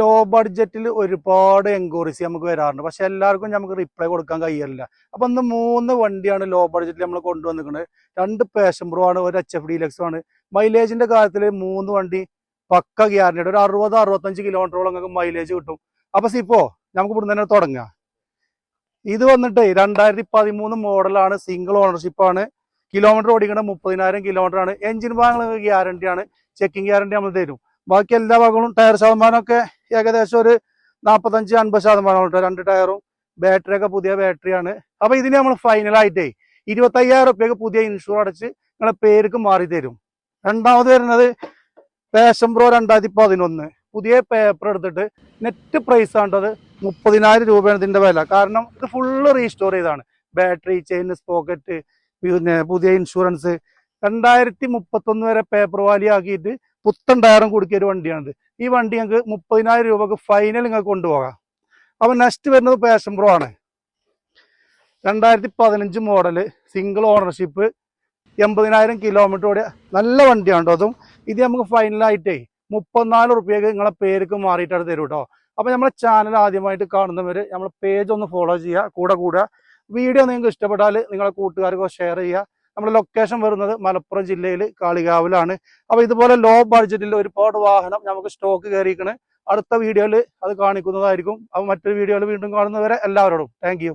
Law ബഡ്ജറ്റിൽ ഒരുപാട് enquiries നമുക്ക് വരാറുണ്ട്. പക്ഷെ എല്ലാവർക്കും നമുക്ക് റിപ്ലൈ കൊടുക്കാൻ കഴിയില്ല. അപ്പൊ ഇന്ന് 3 വണ്ടിയാണ് ലോ ബഡ്ജറ്റിൽ നമ്മൾ കൊണ്ടുവന്നിരിക്കുന്നത്. 2 പാഷൻ പ്രോ ആണ്, ഒരു HF ഡീലക്സും ആണ്. മൈലേജിന്റെ കാര്യത്തിൽ 3 വണ്ടി പക്ക ഗ്യാരണ്ടി, ഒരു 60-65 കിലോമീറ്ററോളം നിങ്ങൾക്ക് മൈലേജ് കിട്ടും. അപ്പൊ സിപ്പോ നമുക്ക് ഇവിടെ തന്നെ തുടങ്ങാം. ഇത് വന്നിട്ട് 2013 മോഡലാണ്, സിംഗിൾ ഓണർഷിപ്പ് ആണ്. കിലോമീറ്റർ ഓടിക്കുന്നത് 30,000 കിലോമീറ്റർ ആണ്. എഞ്ചിൻ ഭാഗങ്ങൾ ഗ്യാരണ്ടി ആണ്, ചെക്കിംഗ് ഗ്യാരണ്ടി നമ്മൾ തരും. ബാക്കി എല്ലാ ഭാഗങ്ങളും ടയർ ശതമാനമൊക്കെ ഏകദേശം ഒരു 45-50% കേട്ടോ. 2 ടയറും ബാറ്ററി ഒക്കെ പുതിയ ബാറ്ററിയാണ്. അപ്പൊ ഇതിന് നമ്മൾ ഫൈനലായിട്ടേ 25,000 റുപ്യക്ക് പുതിയ ഇൻഷുർ അടച്ച് നിങ്ങളെ പേർക്ക് മാറി തരും. രണ്ടാമത് വരുന്നത് പാഷൻ പ്രോ 2011 പുതിയ പേപ്പർ എടുത്തിട്ട് നെറ്റ് പ്രൈസ് ആണ്ടത് 30,000 രൂപയാണ് ഇതിന്റെ വില. കാരണം ഇത് ഫുള്ള് റീസ്റ്റോർ ചെയ്താണ്. ബാറ്ററി, ചെയിൻ, സ്പോക്കറ്റ്, പിന്നെ പുതിയ ഇൻഷുറൻസ്. 2031 വരെ പേപ്പർ വാലി ആക്കിയിട്ട് പുത്തൻ ടയറും കൊടുക്കിയ ഒരു വണ്ടിയാണിത്. ഈ വണ്ടി ഞങ്ങൾക്ക് 30,000 രൂപക്ക് ഫൈനൽ നിങ്ങൾക്ക് കൊണ്ടുപോകാം. അപ്പൊ നെക്സ്റ്റ് വരുന്നത് പാഷൻ പ്രോ ആണ്. 2015 മോഡല്, സിംഗിൾ ഓണർഷിപ്പ്, 80,000 കിലോമീറ്റർ ഓടിയ നല്ല വണ്ടിയാണ് കേട്ടോ. അതും ഇത് നമുക്ക് ഫൈനലായിട്ടേ 34 റുപ്യക്ക് നിങ്ങളെ പേർക്ക് മാറിയിട്ടാണ് തരും കേട്ടോ. അപ്പൊ നമ്മളെ ചാനൽ ആദ്യമായിട്ട് കാണുന്നവര് നമ്മളെ പേജ് ഒന്ന് ഫോളോ ചെയ്യുക, കൂടെ വീഡിയോ നിങ്ങൾക്ക് ഇഷ്ടപ്പെട്ടാൽ നിങ്ങളെ കൂട്ടുകാർക്ക് ഷെയർ ചെയ്യുക. നമ്മുടെ ലൊക്കേഷൻ വരുന്നത് മലപ്പുറം ജില്ലയിൽ കാളികാവിലാണ്. അപ്പൊ ഇതുപോലെ ലോ ബഡ്ജറ്റിൽ ഒരുപാട് വാഹനം നമുക്ക് സ്റ്റോക്ക് കയറിയിരിക്കണ്. അടുത്ത വീഡിയോയിൽ അത് കാണിക്കുന്നതായിരിക്കും. അപ്പൊ മറ്റൊരു വീഡിയോയിൽ വീണ്ടും കാണുന്നവരെ എല്ലാവരോടും താങ്ക് യു.